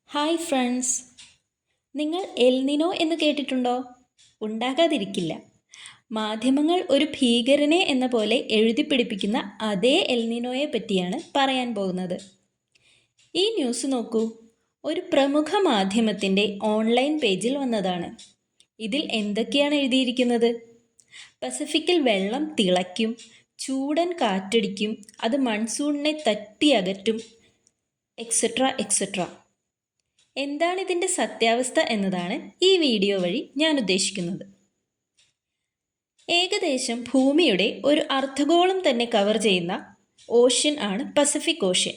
Hi friends, നിങ്ങൾ El Niño എന്ന് കേട്ടിട്ടുണ്ടോ? ഉണ്ടാകാതിരിക്കില്ല. മാധ്യമങ്ങൾ ഒരു ഭീകരനെ എന്ന പോലെ എഴുതിപ്പിടിപ്പിക്കുന്ന അതേ എൽനിനോയെ പറ്റിയാണ് പറയാൻ പോകുന്നത്. ഈ ന്യൂസ് നോക്കൂ, ഒരു പ്രമുഖ മാധ്യമത്തിൻ്റെ ഓൺലൈൻ പേജിൽ വന്നതാണ്. ഇതിൽ എന്തൊക്കെയാണ് എഴുതിയിരിക്കുന്നത്? പസഫിക്കിൽ വെള്ളം തിളയ്ക്കും, ചൂടൻ കാറ്റടിക്കും, അത് മൺസൂണിനെ തട്ടി അകറ്റും, എക്സെട്ര എക്സെട്ര. എന്താണ് ഇതിൻ്റെ സത്യാവസ്ഥ എന്നതാണ് ഈ വീഡിയോ വഴി ഞാൻ ഉദ്ദേശിക്കുന്നത്. ഏകദേശം ഭൂമിയുടെ ഒരു അർദ്ധഗോളം തന്നെ കവർ ചെയ്യുന്ന ഓഷ്യൻ ആണ് പസഫിക് ഓഷ്യൻ.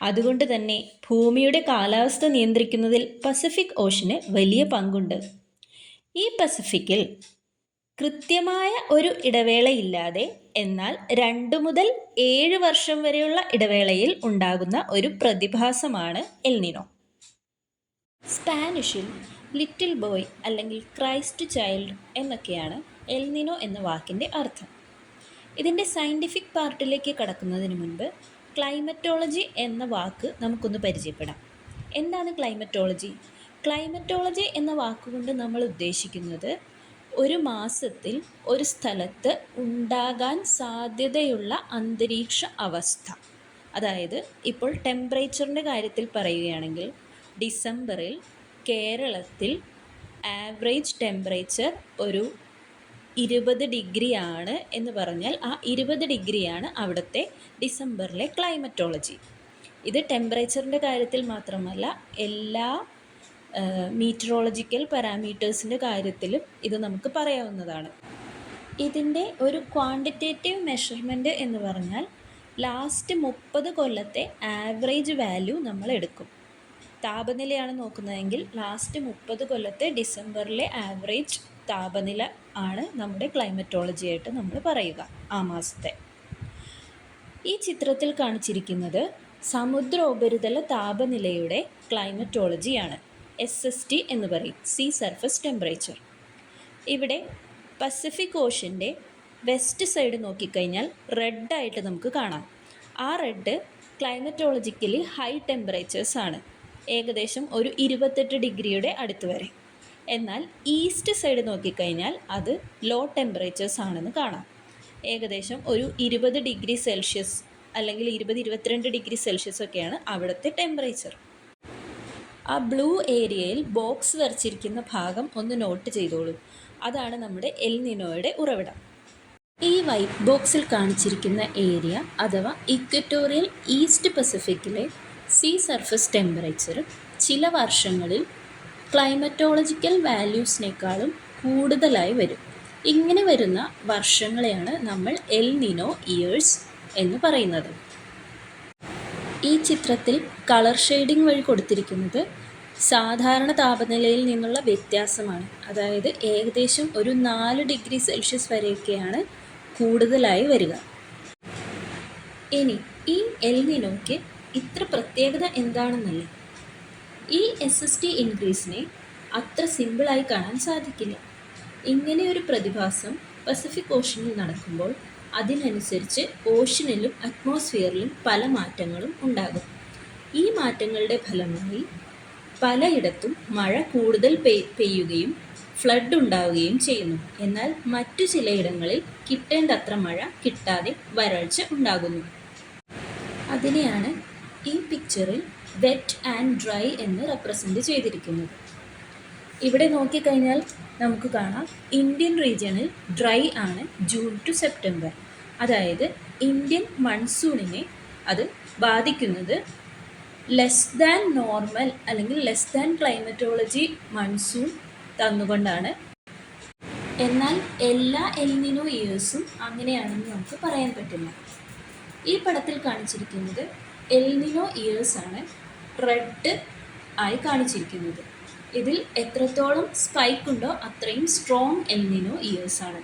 അതുകൊണ്ട് തന്നെ ഭൂമിയുടെ കാലാവസ്ഥ നിയന്ത്രിക്കുന്നതിൽ പസഫിക് ഓഷ്യന് വലിയ പങ്കുണ്ട്. ഈ പസഫിക്കിൽ കൃത്യമായ ഒരു ഇടവേളയില്ലാതെ, എന്നാൽ 2 മുതൽ 7 വർഷം വരെയുള്ള ഇടവേളയിൽ ഉണ്ടാകുന്ന ഒരു പ്രതിഭാസമാണ് എൽനിനോ. സ്പാനിഷിൽ ലിറ്റിൽ ബോയ് അല്ലെങ്കിൽ ക്രൈസ്റ്റ് ചൈൽഡ് എന്നൊക്കെയാണ് എൽനിനോ എന്ന വാക്കിൻ്റെ അർത്ഥം. ഇതിൻ്റെ സയൻറ്റിഫിക് പാർട്ടിലേക്ക് കടക്കുന്നതിന് മുൻപ് ക്ലൈമറ്റോളജി എന്ന വാക്ക് നമുക്കൊന്ന് പരിചയപ്പെടാം. എന്താണ് ക്ലൈമറ്റോളജി? ക്ലൈമറ്റോളജി എന്ന വാക്കുകൊണ്ട് നമ്മൾ ഉദ്ദേശിക്കുന്നത് ഒരു മാസത്തിൽ ഒരു സ്ഥലത്ത് ഉണ്ടാകാൻ സാധ്യതയുള്ള അന്തരീക്ഷ അവസ്ഥ. അതായത് ഇപ്പോൾ ടെമ്പറേച്ചറിൻ്റെ കാര്യത്തിൽ പറയുകയാണെങ്കിൽ ഡിസംബറിൽ കേരളത്തിൽ ആവറേജ് ടെമ്പറേച്ചർ ഒരു 20 ഡിഗ്രി ആണ് എന്ന് പറഞ്ഞാൽ ആ 20 ഡിഗ്രിയാണ് അവിടുത്തെ ഡിസംബറിലെ ക്ലൈമറ്റോളജി. ഇത് ടെമ്പറേച്ചറിൻ്റെ കാര്യത്തിൽ മാത്രമല്ല, എല്ലാ മീറ്ററോളജിക്കൽ പാരാമീറ്റേഴ്സിൻ്റെ കാര്യത്തിലും ഇത് നമുക്ക് പറയാവുന്നതാണ്. ഇതിൻ്റെ ഒരു ക്വാണ്ടിറ്റേറ്റീവ് മെഷർമെൻറ്റ് എന്ന് പറഞ്ഞാൽ ലാസ്റ്റ് 30 കൊല്ലത്തെ ആവറേജ് വാല്യൂ നമ്മൾ എടുക്കും. താപനിലയാണ് നോക്കുന്നതെങ്കിൽ ലാസ്റ്റ് 30 കൊല്ലത്തെ ഡിസംബറിലെ ആവറേജ് താപനില ആണ് നമ്മുടെ ക്ലൈമറ്റോളജി ആയിട്ട് നമ്മൾ പറയുക ആ മാസത്തെ. ഈ ചിത്രത്തിൽ കാണിച്ചിരിക്കുന്നത് സമുദ്രോപരിതല താപനിലയുടെ ക്ലൈമറ്റോളജിയാണ്. SST എന്ന് പറയും, സീ സർഫസ് ടെമ്പറേച്ചർ. ഇവിടെ പസഫിക് ഓഷ്യൻ്റെ വെസ്റ്റ് സൈഡ് നോക്കിക്കഴിഞ്ഞാൽ റെഡായിട്ട് നമുക്ക് കാണാം. ആ റെഡ് ക്ലൈമറ്റോളജിക്കലി ഹൈ ടെമ്പറേച്ചേഴ്സ് ആണ്, ഏകദേശം ഒരു 28 ഡിഗ്രിയുടെ അടുത്ത് വരെ. എന്നാൽ ഈസ്റ്റ് സൈഡ് നോക്കിക്കഴിഞ്ഞാൽ അത് ലോ ടെമ്പറേച്ചേഴ്സ് ആണെന്ന് കാണാം. ഏകദേശം ഒരു 20 ഡിഗ്രി സെൽഷ്യസ് അല്ലെങ്കിൽ 20-22 ഡിഗ്രി സെൽഷ്യസ് ഒക്കെയാണ് അവിടുത്തെ ടെമ്പറേച്ചർ. ആ ബ്ലൂ ഏരിയയിൽ ബോക്സ് വരച്ചിരിക്കുന്ന ഭാഗം ഒന്ന് നോട്ട് ചെയ്തോളൂ. അതാണ് നമ്മുടെ എൽനിനോയുടെ ഉറവിടം. ഈ വൈറ്റ് ബോക്സിൽ കാണിച്ചിരിക്കുന്ന ഏരിയ അഥവാ ഇക്വറ്റോറിയൽ ഈസ്റ്റ് പസഫിക്കിലെ സീ സർഫസ് ടെമ്പറേച്ചർ ചില വർഷങ്ങളിൽ ക്ലൈമറ്റോളജിക്കൽ വാല്യൂസിനേക്കാളും കൂടുതലായി വരും. ഇങ്ങനെ വരുന്ന വർഷങ്ങളെയാണ് നമ്മൾ എൽനിനോ ഇയേഴ്സ് എന്ന് പറയുന്നത്. ഈ ചിത്രത്തിൽ കളർ ഷെയ്ഡിംഗ് വഴി കൊടുത്തിരിക്കുന്നത് സാധാരണ താപനിലയിൽ നിന്നുള്ള വ്യത്യാസമാണ്. അതായത് ഏകദേശം ഒരു 4 ഡിഗ്രി സെൽഷ്യസ് വരെയൊക്കെയാണ് കൂടുതലായി വരിക. ഇനി ഈ എൽനിനോയ്ക്ക് ഇത്ര പ്രത്യേകത എന്താണെന്നല്ല, ഈ SST ഇൻക്രീസിനെ അത്ര സിമ്പിളായി കാണാൻ സാധിക്കില്ല. ഇങ്ങനെ ഒരു പ്രതിഭാസം പസഫിക് ഓഷ്യനിൽ നടക്കുമ്പോൾ അതിനനുസരിച്ച് ഓഷ്യനിലും അറ്റ്മോസ്ഫിയറിലും പല മാറ്റങ്ങളും ഉണ്ടാകും. ഈ മാറ്റങ്ങളുടെ ഫലമായി പലയിടത്തും മഴ കൂടുതൽ പെയ്യുകയും ഫ്ലഡ് ഉണ്ടാവുകയും ചെയ്യുന്നു. എന്നാൽ മറ്റു ചിലയിടങ്ങളിൽ കിട്ടേണ്ടത്ര മഴ കിട്ടാതെ വരൾച്ച ഉണ്ടാകുന്നു. അതിനെയാണ് ഈ പിക്ചറിൽ വെറ്റ് ആൻഡ് ഡ്രൈ എന്ന് റെപ്രസെൻ്റ് ചെയ്തിരിക്കുന്നത്. ഇവിടെ നോക്കിക്കഴിഞ്ഞാൽ നമുക്ക് കാണാം, ഇന്ത്യൻ റീജിയണിൽ ഡ്രൈ ആണ് ജൂൺ ടു സെപ്റ്റംബർ. അതായത് ഇന്ത്യൻ മൺസൂണിനെ അത് ബാധിക്കുന്നത് ലെസ് ദാൻ നോർമൽ അല്ലെങ്കിൽ ലെസ് ദാൻ ക്ലൈമറ്റോളജി മൺസൂൺ തന്നുകൊണ്ടാണ്. എന്നാൽ എല്ലാ എൽനിനോ ഇയേഴ്സും അങ്ങനെയാണെന്ന് നമുക്ക് പറയാൻ പറ്റില്ല. ഈ പടത്തിൽ കാണിച്ചിരിക്കുന്നത് എൽനിനോ ഇയേഴ്സ് ആണ്, റെഡ് ആയി കാണിച്ചിരിക്കുന്നത്. ഇതിൽ എത്രത്തോളം സ്പൈക്ക് ഉണ്ടോ അത്രയും സ്ട്രോങ് എൽനിനോ ഇയേഴ്സ് ആണ്.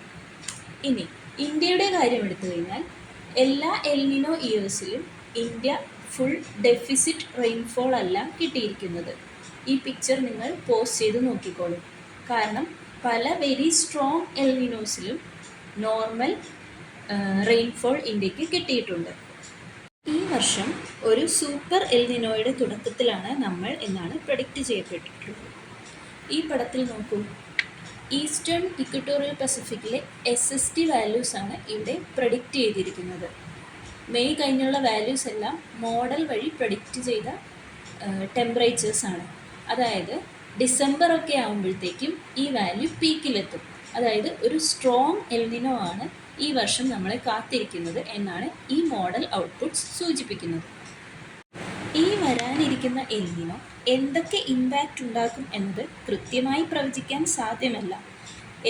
ഇനി ഇന്ത്യയുടെ കാര്യം എടുത്തു കഴിഞ്ഞാൽ എല്ലാ എൽനിനോ ഇയേഴ്സിലും ഇന്ത്യ ഫുൾ ഡെഫിസിറ്റ് റെയിൻഫോൾ അല്ല കിട്ടിയിരിക്കുന്നത്. ഈ പിക്ചർ നിങ്ങൾ പോസ്റ്റ് ചെയ്ത് നോക്കിക്കോളൂ. കാരണം പല വെരി സ്ട്രോങ് എൽനിനോസിലും നോർമൽ റെയിൻഫോൾ ഇന്ത്യക്ക് കിട്ടിയിട്ടുണ്ട്. ഈ വർഷം ഒരു സൂപ്പർ എൽനിനോയുടെ തുടക്കത്തിലാണ് നമ്മൾ എന്നാണ് പ്രഡിക്റ്റ് ചെയ്യപ്പെട്ടിട്ടുള്ളത്. ഈ പടത്തിൽ നോക്കൂ, ഈസ്റ്റേൺ ഇക്വട്ടോറിയൽ പസഫിക്കിലെ SST വാല്യൂസാണ് ഇവിടെ പ്രഡിക്റ്റ് ചെയ്തിരിക്കുന്നത്. മെയ് കഴിഞ്ഞുള്ള വാല്യൂസ് എല്ലാം മോഡൽ വഴി പ്രഡിക്റ്റ് ചെയ്ത ടെമ്പറേച്ചേഴ്സാണ്. അതായത് ഡിസംബർ ഒക്കെ ആകുമ്പോഴത്തേക്കും ഈ വാല്യൂ പീക്കിലെത്തും. അതായത് ഒരു സ്ട്രോങ് എൽനിനോ ആണ് ഈ വർഷം നമ്മളെ കാത്തിരിക്കുന്നത് എന്നാണ് ഈ മോഡൽ ഔട്ട്പുട്ട്സ് സൂചിപ്പിക്കുന്നത്. ഈ വരാനിരിക്കുന്ന എൽനിനോ എന്തൊക്കെ ഇമ്പാക്റ്റ് ഉണ്ടാക്കും എന്നത് കൃത്യമായി പ്രവചിക്കാൻ സാധ്യമല്ല.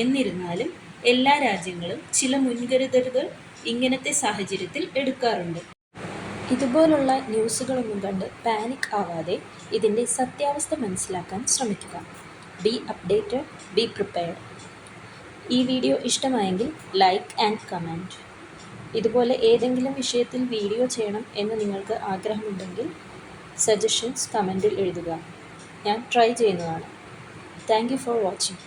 എന്നിരുന്നാലും എല്ലാ രാജ്യങ്ങളും ചില മുൻകരുതലുകൾ ഇങ്ങനത്തെ സാഹചര്യത്തിൽ എടുക്കാറുണ്ട്. ഇതുപോലുള്ള ന്യൂസുകളൊന്നും കണ്ട് പാനിക് ആവാതെ ഇതിൻ്റെ സത്യാവസ്ഥ മനസ്സിലാക്കാൻ ശ്രമിക്കുക. Be updated, be prepared. ഈ വീഡിയോ ഇഷ്ടമായെങ്കിൽ ലൈക്ക് ആൻഡ് കമൻറ്റ്. ഇതുപോലെ ഏതെങ്കിലും വിഷയത്തിൽ വീഡിയോ ചെയ്യണം എന്ന് നിങ്ങൾക്ക് ആഗ്രഹമുണ്ടെങ്കിൽ സജഷൻസ് കമൻറ്റിൽ എഴുതുക. ഞാൻ ട്രൈ ചെയ്യുന്നതാണ്. Thank you for watching.